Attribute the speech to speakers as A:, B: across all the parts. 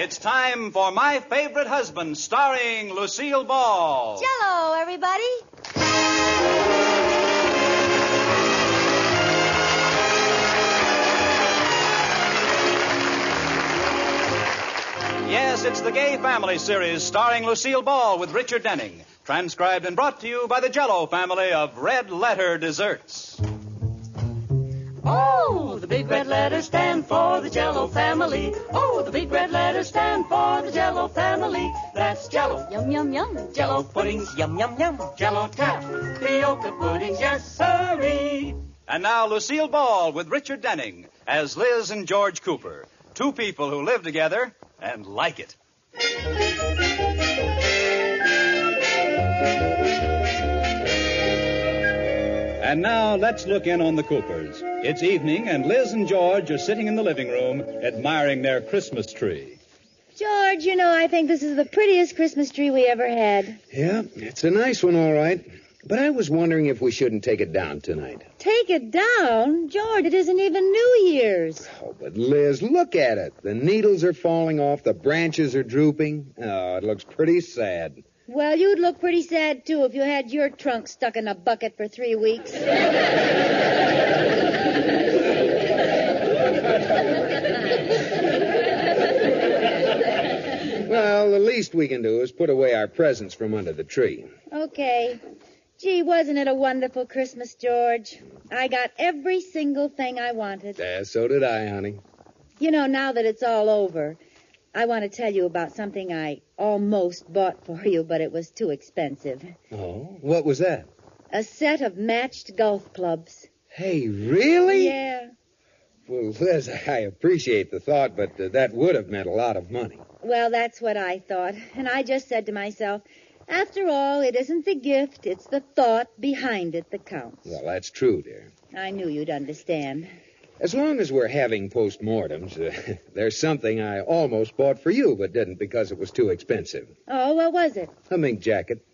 A: It's time for My Favorite Husband, starring Lucille Ball.
B: Jell-O, everybody.
A: Yes, it's the Gay Family series starring Lucille Ball with Richard Denning. Transcribed and brought to you by the Jell-O family of Red Letter Desserts.
C: Oh, the big red letters stand for the Jell-O family. Oh, the big red letters stand for the Jell-O family. That's Jell-O.
B: Yum, yum, yum.
C: Jell-O puddings, yum, yum, yum. Jell-O tapioca puddings, yes, sirree.
A: And now Lucille Ball with Richard Denning as Liz and George Cooper. Two people who live together and like it. And now let's look in on the Coopers. It's evening, and Liz and George are sitting in the living room admiring their Christmas tree.
D: George, you know, I think this is the prettiest Christmas tree we ever had.
E: Yeah, it's a nice one, all right. But I was wondering if we shouldn't take it down tonight.
D: Take it down? George, it isn't even New Year's.
E: Oh, but Liz, look at it. The needles are falling off, the branches are drooping. Oh, it looks pretty sad.
D: Well, you'd look pretty sad, too, if you had your trunk stuck in a bucket for 3 weeks.
E: Well, the least we can do is put away our presents from under the tree.
D: Okay. Gee, wasn't it a wonderful Christmas, George? I got every single thing I wanted.
E: So did I, honey.
D: You know, now that it's all over, I want to tell you about something I almost bought for you, but it was too expensive.
E: Oh, what was that?
D: A set of matched golf clubs.
E: Hey, really?
D: Yeah.
E: Well, Liz, I appreciate the thought, but that would have meant a lot of money.
D: Well, that's what I thought. And I just said to myself, after all, it isn't the gift, it's the thought behind it that counts.
E: Well, that's true, dear.
D: I knew you'd understand.
E: As long as we're having postmortems, there's something I almost bought for you, but didn't because it was too expensive.
D: Oh, what was it?
E: A mink jacket.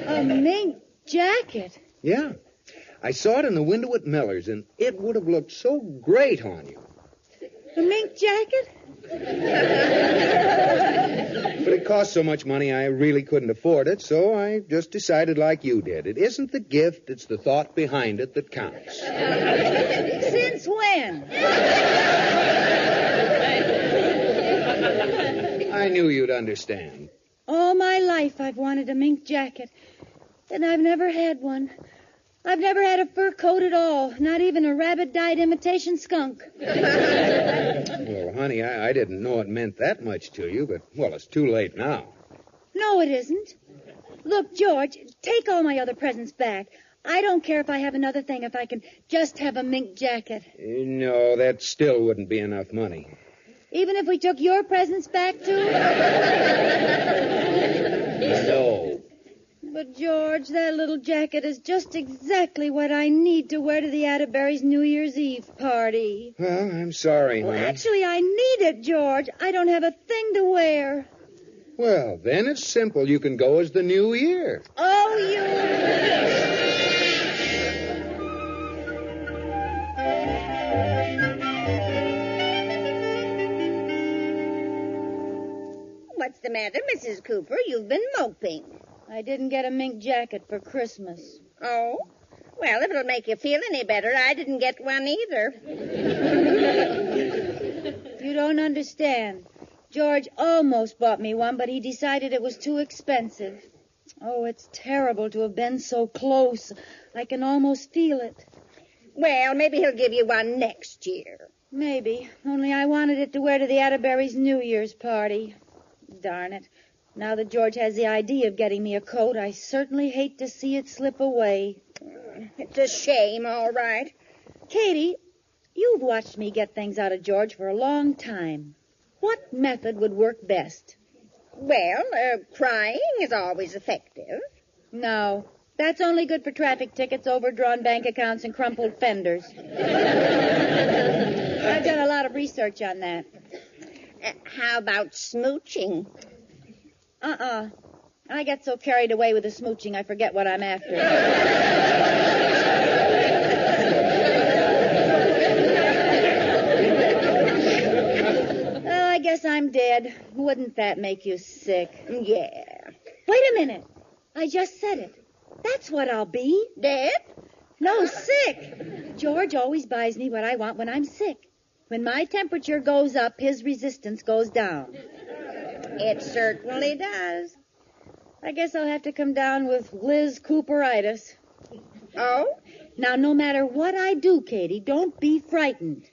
D: A mink jacket?
E: Yeah. I saw it in the window at Miller's, and it would have looked so great on you.
D: A mink jacket?
E: But it cost so much money, I really couldn't afford it, so I just decided like you did. It isn't the gift, it's the thought behind it that counts.
D: Since when?
E: I knew you'd understand.
D: All my life I've wanted a mink jacket, and I've never had one. I've never had a fur coat at all, not even a rabbit-dyed imitation skunk.
E: Well, honey, I didn't know it meant that much to you, but, well, it's too late now.
D: No, it isn't. Look, George, take all my other presents back. I don't care if I have another thing, if I can just have a mink jacket.
E: No, that still wouldn't be enough money.
D: Even if we took your presents back, too?
E: No.
D: But, George, that little jacket is just exactly what I need to wear to the Atterbury's New Year's Eve party.
E: Well, I'm sorry, honey.
D: Well, actually, I need it, George. I don't have a thing to wear.
E: Well, then it's simple. You can go as the New Year.
D: Oh, you...
F: What's the matter, Mrs. Cooper? You've been moping.
D: I didn't get a mink jacket for Christmas.
F: Oh? Well, if it'll make you feel any better, I didn't get one either.
D: You don't understand. George almost bought me one, but he decided it was too expensive. Oh, it's terrible to have been so close. I can almost feel it.
F: Well, maybe he'll give you one next year.
D: Maybe. Only I wanted it to wear to the Atterbury's New Year's party. Darn it. Now that George has the idea of getting me a coat, I certainly hate to see it slip away.
F: It's a shame, all right.
D: Katie, you've watched me get things out of George for a long time. What method would work best?
F: Well, crying is always effective.
D: No, that's only good for traffic tickets, overdrawn bank accounts, and crumpled fenders. I've done a lot of research on that.
F: How about smooching?
D: I get so carried away with the smooching, I forget what I'm after. bread. Wouldn't that make you sick?
F: Yeah.
D: Wait a minute. I just said it. That's what I'll be.
F: Dead?
D: No, sick. George always buys me what I want when I'm sick. When my temperature goes up, his resistance goes down.
F: It certainly does.
D: I guess I'll have to come down with Liz Cooperitis.
F: Oh?
D: Now, no matter what I do, Katie, don't be frightened.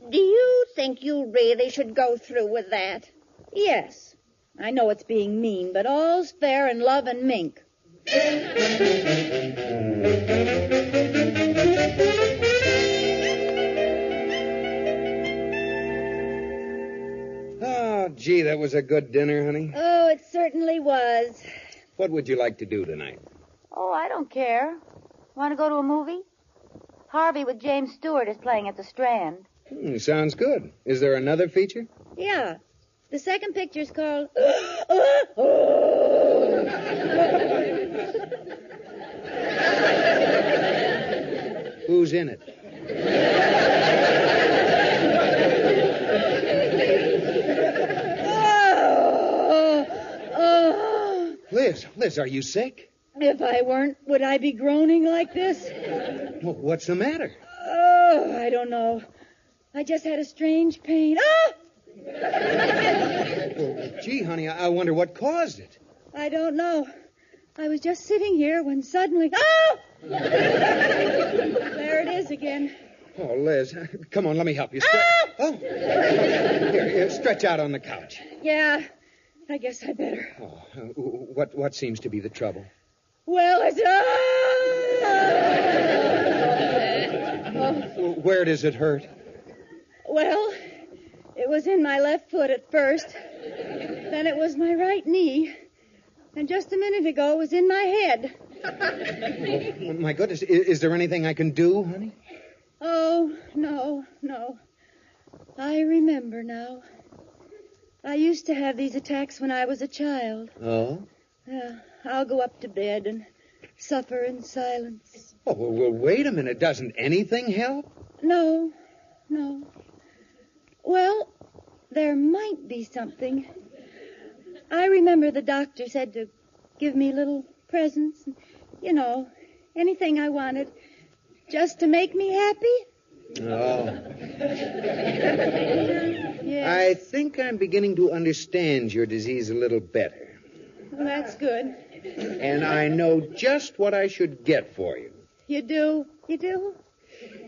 F: Do you think you really should go through with that?
D: Yes. I know it's being mean, but all's fair in love and mink.
E: Oh, gee, that was a good dinner, honey.
D: Oh, it certainly was.
E: What would you like to do tonight?
D: Oh, I don't care. Want to go to a movie? Harvey with James Stewart is playing at the Strand.
E: Sounds good. Is there another feature?
D: Yeah. The second picture's called...
E: Who's in it? Liz, are you sick?
D: If I weren't, would I be groaning like this?
E: Well, what's the matter?
D: Oh, I don't know. I just had a strange pain. Ah!
E: Oh, gee, honey, I wonder what caused it.
D: I don't know. I was just sitting here when suddenly... Oh! There it is again.
E: Oh, Liz, come on, let me help you. Oh! Here, stretch out on the couch.
D: Yeah, I guess I better.
E: Oh, what seems to be the trouble?
D: Well, it's...
E: Oh. Where does it hurt?
D: Well, it was in my left foot at first. Then it was my right knee. And just a minute ago, it was in my head.
E: Oh, my goodness. Is there anything I can do, honey?
D: Oh, no. I remember now. I used to have these attacks when I was a child.
E: Oh?
D: I'll go up to bed and suffer in silence.
E: Oh, well, wait a minute. Doesn't anything help?
D: No. Well, there might be something. I remember the doctor said to give me little presents, and, anything I wanted, just to make me happy.
E: Oh.
D: Yes.
E: I think I'm beginning to understand your disease a little better.
D: Well, that's good.
E: And I know just what I should get for you.
D: You do? You do?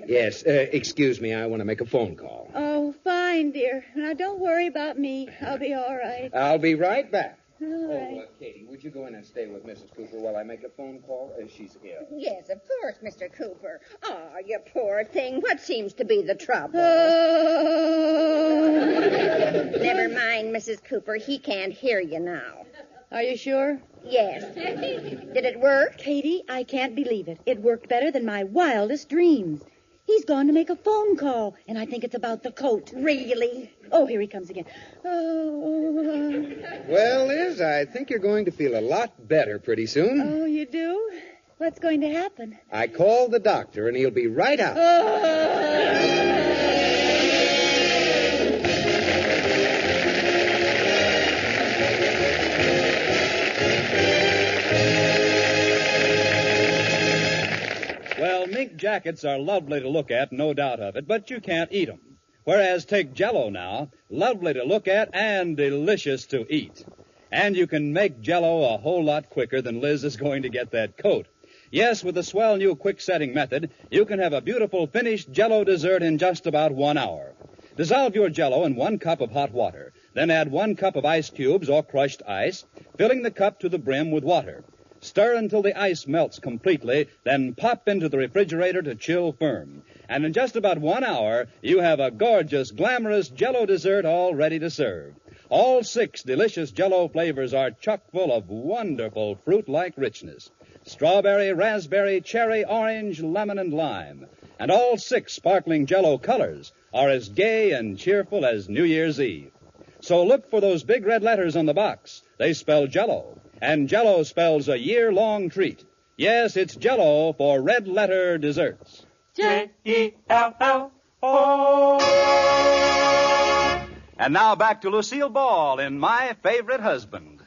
E: Yes, excuse me, I want to make a phone call.
D: Oh, fine, dear. Now, don't worry about me. I'll be all right.
E: I'll be right back.
D: All right.
E: Katie, would you go in and stay with Mrs. Cooper while I make a phone call? She's ill.
F: Yes, of course, Mr. Cooper. Oh, you poor thing. What seems to be the trouble?
D: Oh.
F: Never mind, Mrs. Cooper. He can't hear you now.
D: Are you sure?
F: Yes. Did it work?
D: Katie, I can't believe it. It worked better than my wildest dreams. He's gone to make a phone call, and I think it's about the coat.
F: Really?
D: Oh, here he comes again. Oh.
E: Well, Liz, I think you're going to feel a lot better pretty soon.
D: Oh, you do? What's going to happen?
E: I called the doctor, and he'll be right out.
A: Well, mink jackets are lovely to look at, no doubt of it, but you can't eat them. Whereas take Jell-O now, lovely to look at and delicious to eat. And you can make Jell-O a whole lot quicker than Liz is going to get that coat. Yes, with the swell new quick-setting method, you can have a beautiful finished Jell-O dessert in just about 1 hour. Dissolve your Jell-O in 1 cup of hot water. Then add 1 cup of ice cubes or crushed ice, filling the cup to the brim with water. Stir until the ice melts completely, then pop into the refrigerator to chill firm. And in just about 1 hour, you have a gorgeous, glamorous Jell-O dessert all ready to serve. All 6 delicious Jell-O flavors are chock full of wonderful fruit-like richness. Strawberry, raspberry, cherry, orange, lemon, and lime. And all 6 sparkling Jell-O colors are as gay and cheerful as New Year's Eve. So look for those big red letters on the box. They spell Jell-O. And Jell-O spells a year-long treat. Yes, it's Jell-O for red letter desserts.
B: Jell-O.
A: And now back to Lucille Ball in My Favorite Husband.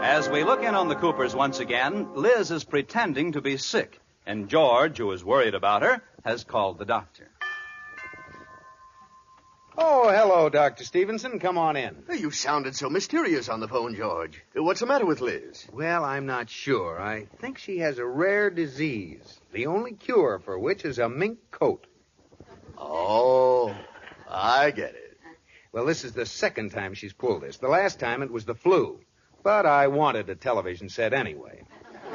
A: As we look in on the Coopers once again, Liz is pretending to be sick, and George, who is worried about her, has called the doctor.
E: Oh, hello, Dr. Stevenson. Come on in.
B: You sounded so mysterious on the phone, George. What's the matter with Liz?
E: Well, I'm not sure. I think she has a rare disease, the only cure for which is a mink coat.
B: Oh, I get it.
E: Well, this is the second time she's pulled this. The last time it was the flu. But I wanted a television set anyway.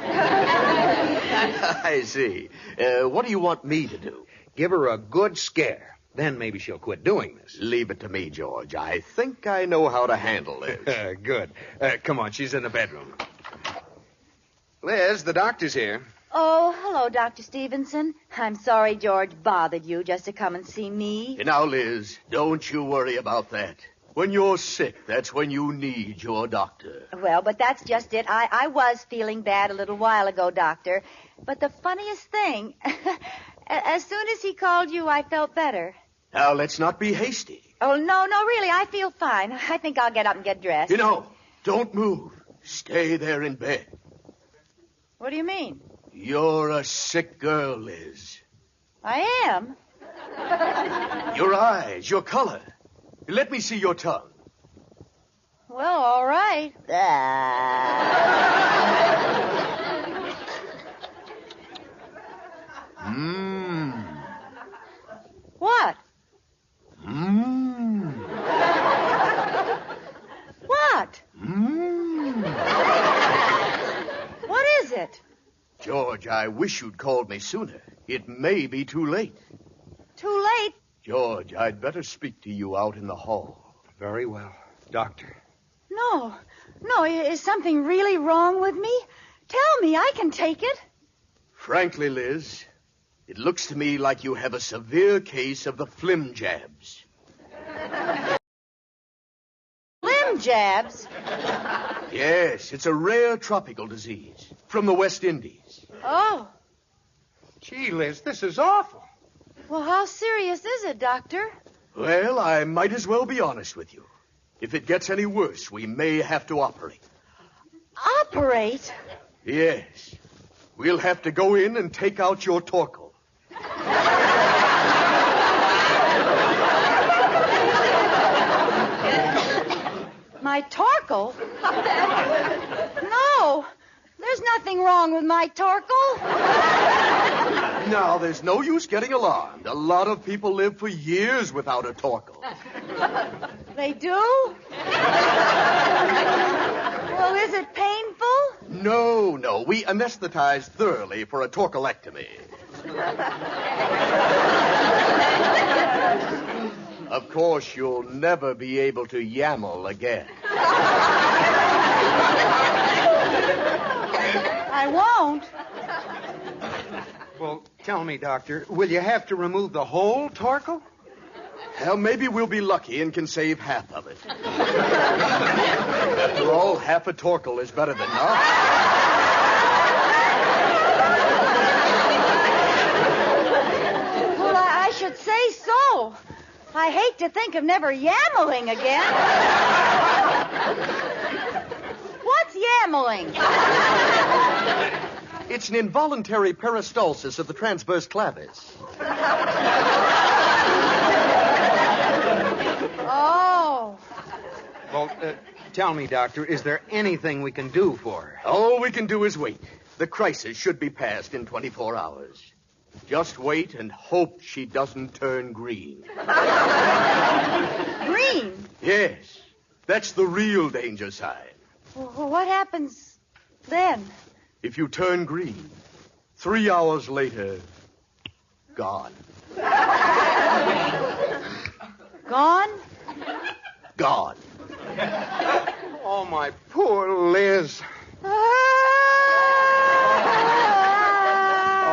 B: I see. What do you want me to do?
E: Give her a good scare. Then maybe she'll quit doing this.
B: Leave it to me, George. I think I know how to handle this.
E: Good. Come on, she's in the bedroom. Liz, the doctor's here.
D: Oh, hello, Dr. Stevenson. I'm sorry George bothered you just to come and see me.
B: Now, Liz, don't you worry about that. When you're sick, that's when you need your doctor.
D: Well, but that's just it. I was feeling bad a little while ago, Doctor. But the funniest thing, as soon as he called you, I felt better.
B: Now, let's not be hasty.
D: Oh, no, really, I feel fine. I think I'll get up and get dressed.
B: You know, don't move. Stay there in bed.
D: What do you mean?
B: You're a sick girl, Liz.
D: I am?
B: Your eyes, your color. Let me see your tongue.
D: Well, all right. What? What? What is it?
B: George, I wish you'd called me sooner. It may be too late.
D: Too late?
B: George, I'd better speak to you out in the hall.
E: Very well, doctor.
D: No, is something really wrong with me? Tell me, I can take it.
B: Frankly, Liz, it looks to me like you have a severe case of the Flimjabs.
D: Flimjabs?
B: Yes, it's a rare tropical disease from the West Indies.
D: Oh.
E: Gee, Liz, this is awful.
D: Well, how serious is it, Doctor?
B: Well, I might as well be honest with you. If it gets any worse, we may have to operate.
D: Operate?
B: Yes. We'll have to go in and take out your torkel.
D: My torkel? No, there's nothing wrong with my torkel.
B: Now, there's no use getting alarmed. A lot of people live for years without a torkel.
D: They do? Well, is it painful?
B: No. We anesthetize thoroughly for a torkelectomy. Of course, you'll never be able to yammle again.
D: I won't.
E: Well, tell me, doctor, will you have to remove the whole torkel?
B: Well, maybe we'll be lucky and can save half of it. After all, half a torkel is better than nothing.
D: Well, I should say so. I hate to think of never yammling again. What's yammling?
B: It's an involuntary peristalsis of the transverse clavis.
D: Oh.
E: Well, tell me, doctor, is there anything we can do for her?
B: All we can do is wait. The crisis should be passed in 24 hours. Just wait and hope she doesn't turn green.
D: Green?
B: Yes. That's the real danger sign.
D: Well, what happens then?
B: If you turn green, 3 hours later, gone.
D: Gone?
B: Gone.
E: Oh, my poor Liz.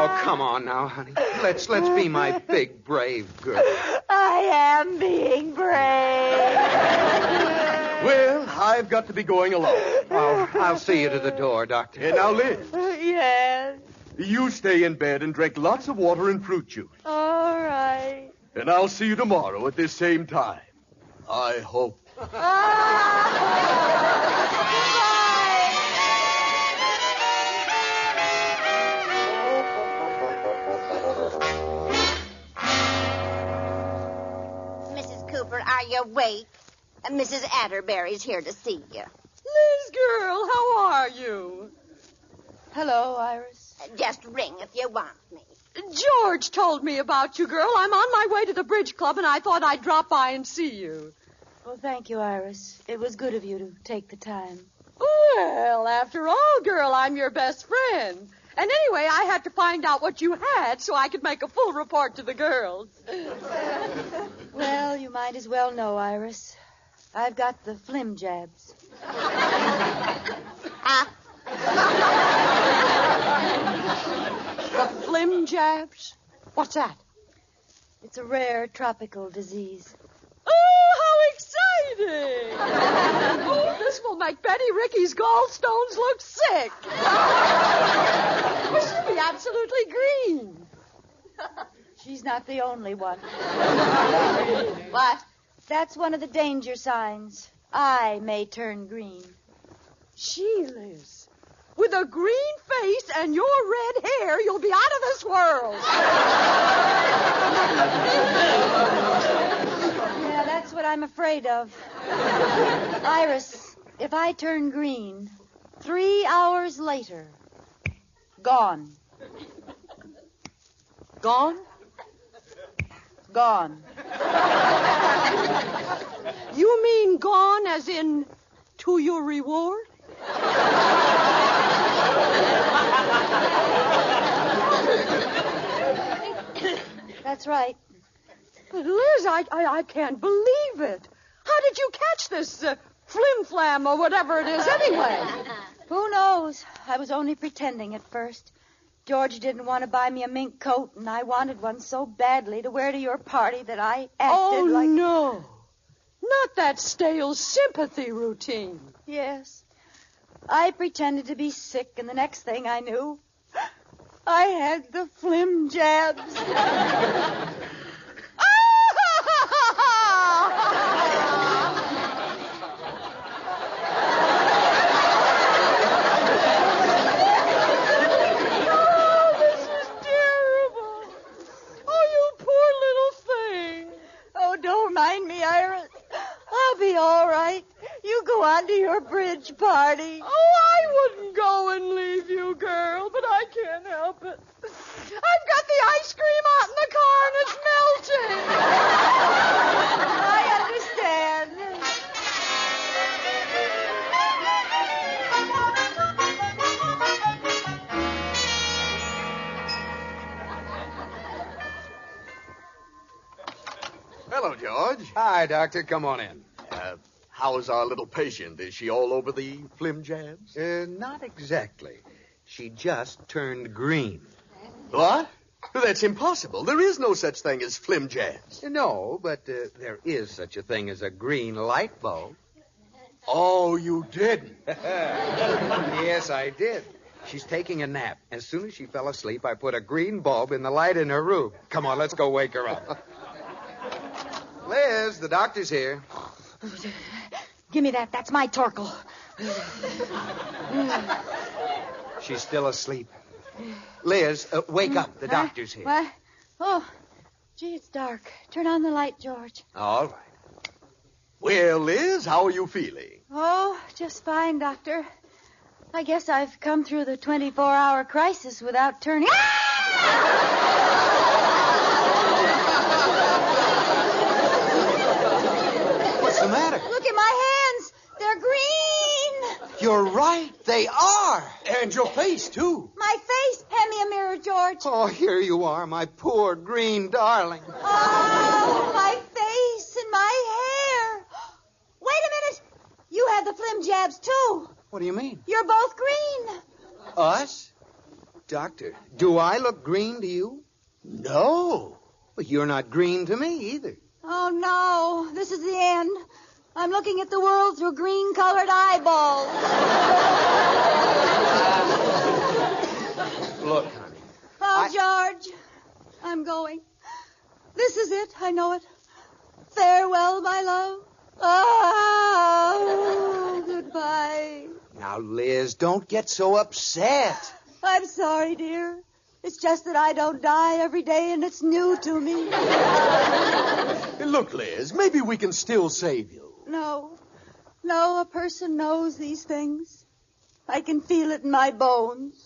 E: Oh, come on now, honey. Let's be my big, brave girl.
D: I am being brave.
B: Well, I've got to be going along.
E: I'll see you to the door, Doctor.
B: And now, Liz,
F: Yes.
B: you stay in bed and drink lots of water and fruit juice.
F: All right.
B: And I'll see you tomorrow at this same time. I hope.
F: Mrs. Cooper, are you awake? Mrs. Atterbury's here to see you.
G: Liz, girl, how are you?
D: Hello, Iris.
F: Just ring if you want me.
G: George told me about you, girl. I'm on my way to the bridge club, and I thought I'd drop by and see you.
D: Well, thank you, Iris. It was good of you to take the time.
G: Well, after all, girl, I'm your best friend. And anyway, I had to find out what you had so I could make a full report to the girls.
D: Well, you might as well know, Iris. I've got the Flimjabs.
G: The Flimjabs? What's that?
D: It's a rare tropical disease.
G: Oh, how exciting! Oh, this will make Betty Ricky's gallstones look sick. Well, she'll be absolutely green.
D: She's not the only one.
G: What?
D: That's one of the danger signs. I may turn green.
G: She lives. With a green face and your red hair, you'll be out of this world.
D: Yeah, that's what I'm afraid of. Iris, if I turn green, 3 hours later, gone.
G: Gone?
D: Gone.
G: You mean gone as in to your reward?
D: That's right.
G: But Liz, I can't believe it. How did you catch this flim-flam or whatever it is anyway?
D: Who knows? I was only pretending at first. George didn't want to buy me a mink coat, and I wanted one so badly to wear to your party that I acted like...
G: No. Not that stale sympathy routine.
D: Yes. I pretended to be sick, and the next thing I knew, I had the Flimjabs. To your bridge party.
G: Oh, I wouldn't go and leave you, girl, but I can't help it. I've got the ice cream out in the car and it's melting.
D: I understand.
B: Hello, George.
E: Hi, Doctor. Come on in.
B: How's our little patient? Is she all over the Flimjabs?
E: Not exactly. She just turned green.
B: What? That's impossible. There is no such thing as Flimjabs.
E: No, but there is such a thing as a green light bulb.
B: Oh, you didn't?
E: Yes, I did. She's taking a nap. As soon as she fell asleep, I put a green bulb in the light in her room. Come on, let's go wake her up. Liz, the doctor's here.
D: Give me that. That's my Torkel.
E: She's still asleep. Liz, wake up. The doctor's here.
D: What? Oh, gee, it's dark. Turn on the light, George.
E: All right.
B: Well, Liz, how are you feeling?
D: Oh, just fine, Doctor. I guess I've come through the 24-hour crisis without turning...
E: What's the matter?
D: Look at my hands. They're green.
E: You're right. They are.
B: And your face, too.
D: My face. Hand me a mirror, George.
E: Oh, here you are, my poor green darling.
D: Oh, my face and my hair. Wait a minute. You have the Flimjabs, too.
E: What do you mean?
D: You're both green.
E: Us? Doctor, do I look green to you?
B: No.
E: Well, you're not green to me either.
D: Oh, no. This is the end. I'm looking at the world through green-colored eyeballs.
E: Look, honey.
D: Oh, George, I'm going. This is it. I know it. Farewell, my love. Oh, goodbye.
E: Now, Liz, don't get so upset.
D: I'm sorry, dear. It's just that I don't die every day, and it's new to me.
B: Look, Liz, maybe we can still save you.
D: No, a person knows these things. I can feel it in my bones.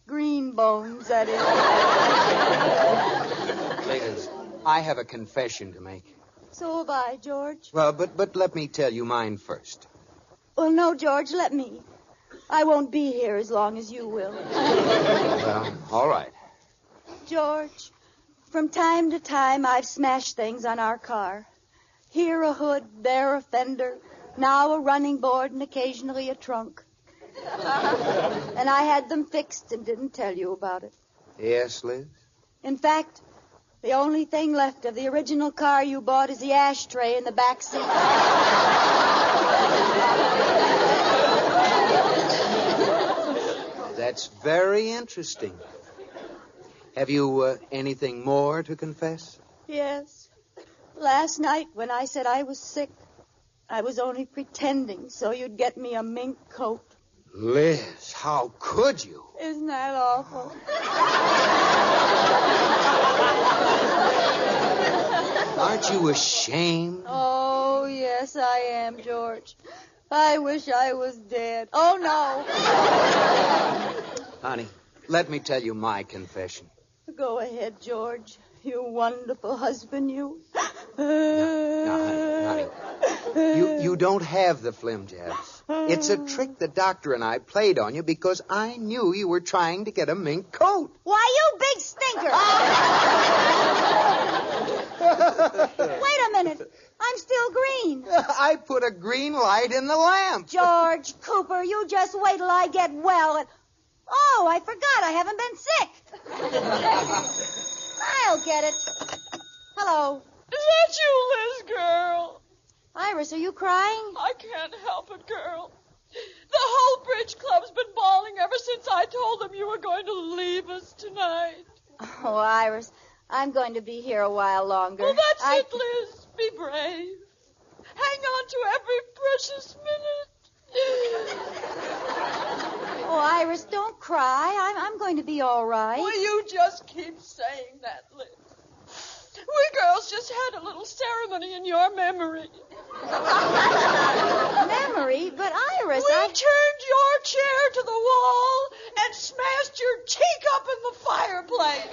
D: Green bones, that is.
E: Liz, I have a confession to make.
D: So have I, George.
E: Well, but let me tell you mine first.
D: Well, no, George, let me. I won't be here as long as you will.
E: Well, all right.
D: George, from time to time, I've smashed things on our car. Here a hood, there a fender, now a running board, and occasionally a trunk. And I had them fixed and didn't tell you about it.
E: Yes, Liz?
D: In fact, the only thing left of the original car you bought is the ashtray in the back seat.
E: That's very interesting. Have you anything more to confess?
D: Yes. Last night when I said I was sick, I was only pretending so you'd get me a mink coat.
E: Liz, how could you?
D: Isn't that awful?
E: Aren't you ashamed?
D: Oh, yes, I am, George. I wish I was dead. Oh, no.
E: Honey, let me tell you my confession.
D: Go ahead, George. You wonderful husband, you.
E: Now, honey. You don't have the Flimjabs. It's a trick the doctor and I played on you because I knew you were trying to get a mink coat.
F: Why, you big stinker!
D: Wait a minute. I'm still green.
E: I put a green light in the lamp.
D: George Cooper, you just wait till I get well. Oh, I forgot. I haven't been sick. I'll get it. Hello.
G: Is that you, Liz, girl?
D: Iris, are you crying?
G: I can't help it, girl. The whole bridge club's been bawling ever since I told them you were going to leave us tonight.
D: Oh, Iris, I'm going to be here a while longer.
G: Well, that's it, Liz. Be brave. Hang on to every precious minute.
D: Oh, Iris, don't cry. I'm going to be all right.
G: Will you just keep saying that, Liz? We girls just had a little ceremony in your memory.
D: Memory? But Iris,
G: We turned your chair to the wall and smashed your teacup in the fireplace.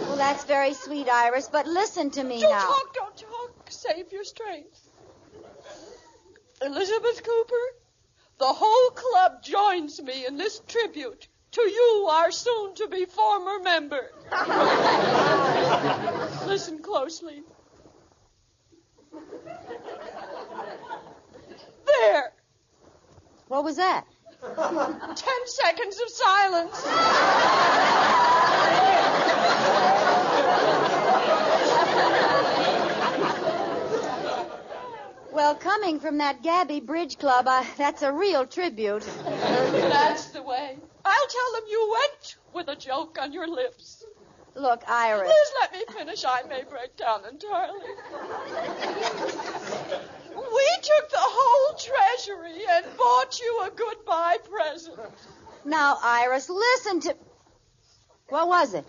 D: Well, that's very sweet, Iris, but listen to me
G: Don't
D: now.
G: talk. Save your strength. Elizabeth Cooper, the whole club joins me in this tribute to you, our soon-to-be former member. Listen closely. There.
D: What was that?
G: 10 seconds of silence.
D: Well, coming from that Gabby Bridge Club, that's a real tribute.
G: That's the way. I'll tell them you went with a joke on your lips.
D: Look, Iris.
G: Please let me finish. I may break down entirely. We took the whole treasury and bought you a goodbye present.
D: Now, Iris, listen to... What was it?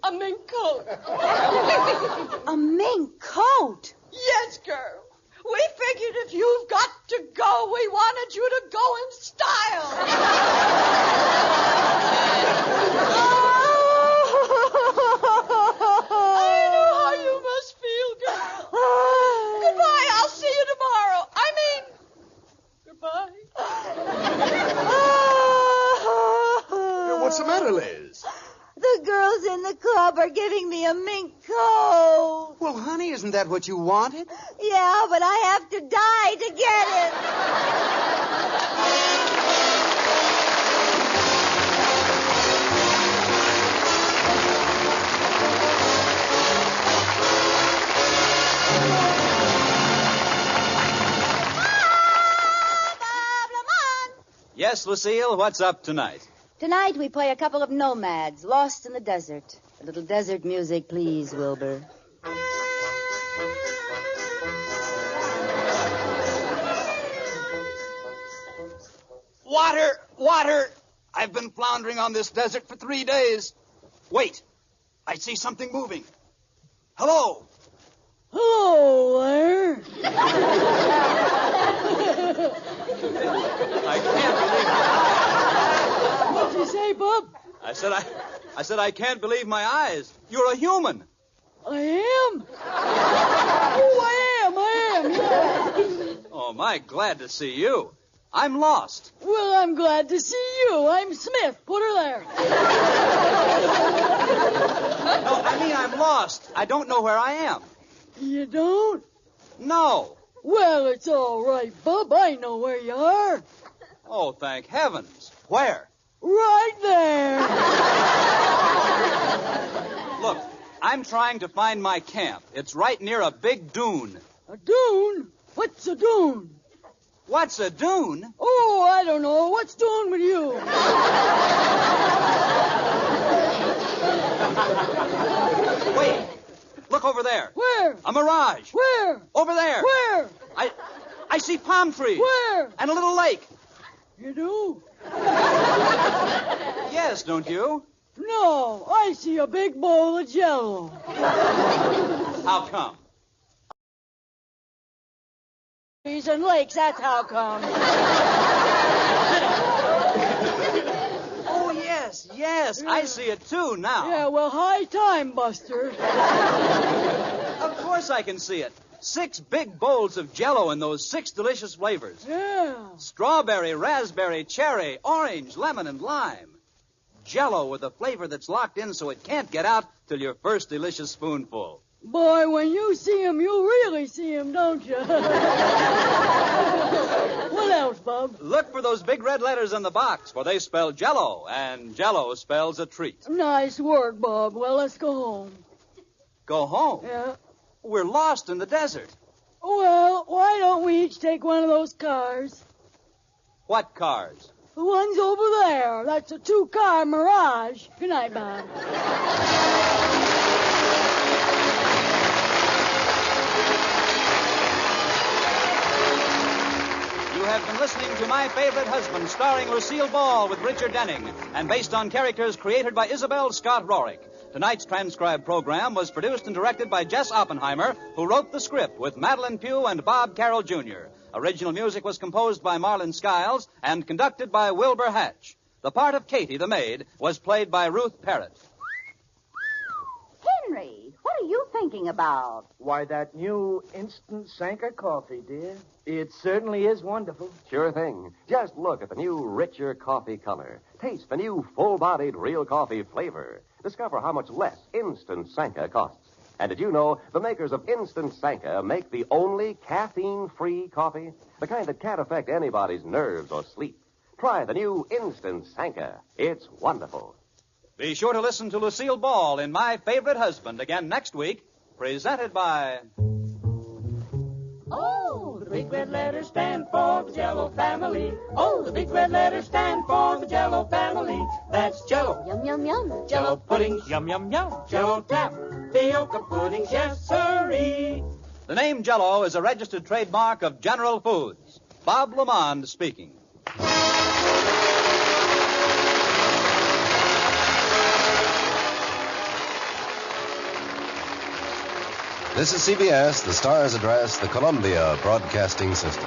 G: A mink coat.
D: A mink coat?
G: Yes, girl. We figured if you've got to go, we wanted you to go in style. I know how you must feel, girl. Goodbye. I'll see you tomorrow. Goodbye.
B: What's the matter, Liz?
D: The girls in the club are giving me a mink coat.
E: Well, honey, isn't that what you wanted?
D: Yeah, but I have to die to get it.
A: Yes, Lucille, what's up tonight?
D: Tonight we play a couple of nomads lost in the desert. A little desert music, please, Wilbur.
A: Water! Water! I've been floundering on this desert for 3 days. Wait. I see something moving. Hello.
H: Hello there.
A: I can't believe it.
H: What'd you say, Bub?
A: I said I can't believe my eyes. You're a human.
H: I am? Oh, I am, yeah.
A: Oh, my, glad to see you. I'm lost.
H: Well, I'm glad to see you. I'm Smith. Put her there.
A: No, I mean I'm lost. I don't know where I am.
H: You don't?
A: No.
H: Well, it's all right, Bub. I know where you are.
A: Oh, thank heavens. Where?
H: Right there.
A: Look, I'm trying to find my camp. It's right near a big dune.
H: A dune? What's a dune?
A: What's a dune?
H: Oh, I don't know. What's doing with you?
A: Wait. Look over there.
H: Where?
A: A mirage.
H: Where?
A: Over there.
H: Where?
A: I see palm trees.
H: Where?
A: And a little lake.
H: You do?
A: Yes, don't you?
H: No, I see a big bowl of Jell-O.
A: How come?
H: Trees and lakes, that's how come.
A: Oh, yes. I see it, too, now.
H: Yeah, well, high time, Buster.
A: Of course I can see it. 6 big bowls of Jell-O in those 6 delicious flavors.
H: Yeah.
A: Strawberry, raspberry, cherry, orange, lemon, and lime. Jell-O with a flavor that's locked in so it can't get out till your first delicious spoonful.
H: Boy, when you see him, you really see him, don't you? What else, Bub?
A: Look for those big red letters in the box, for they spell Jell-O, and Jell-O spells a treat.
H: Nice work, Bob. Well, let's go home.
A: Go home?
H: Yeah.
A: We're lost in the desert.
H: Well, why don't we each take one of those cars?
A: What cars?
H: The one's over there. That's a 2-car Mirage. Good night, Bob.
A: You have been listening to My Favorite Husband, starring Lucille Ball with Richard Denning, and based on characters created by Isabel Scott Rorick. Tonight's transcribed program was produced and directed by Jess Oppenheimer, who wrote the script with Madeline Pugh and Bob Carroll, Jr. Original music was composed by Marlon Skiles and conducted by Wilbur Hatch. The part of Katie, the maid, was played by Ruth Parrott.
F: Henry, what are you thinking about?
I: Why, that new instant Sanka coffee, dear. It certainly is wonderful.
J: Sure thing. Just look at the new, richer coffee color. Taste the new, full-bodied real coffee flavor. Discover how much less Instant Sanka costs. And did you know the makers of Instant Sanka make the only caffeine-free coffee? The kind that can't affect anybody's nerves or sleep. Try the new Instant Sanka. It's wonderful.
A: Be sure to listen to Lucille Ball in My Favorite Husband again next week, presented by...
C: Oh, the big red letters stand for the Jell-O family. Oh, the big red letters stand for the Jell-O family. That's Jell-O.
F: Yum, yum, yum.
C: Jell-O puddings, yum, yum, yum. Jell-O tapioca puddings, yes, sirree.
A: The name Jell-O is a registered trademark of General Foods. Bob Lamond speaking.
K: This is CBS, the Star's Address, the Columbia Broadcasting System.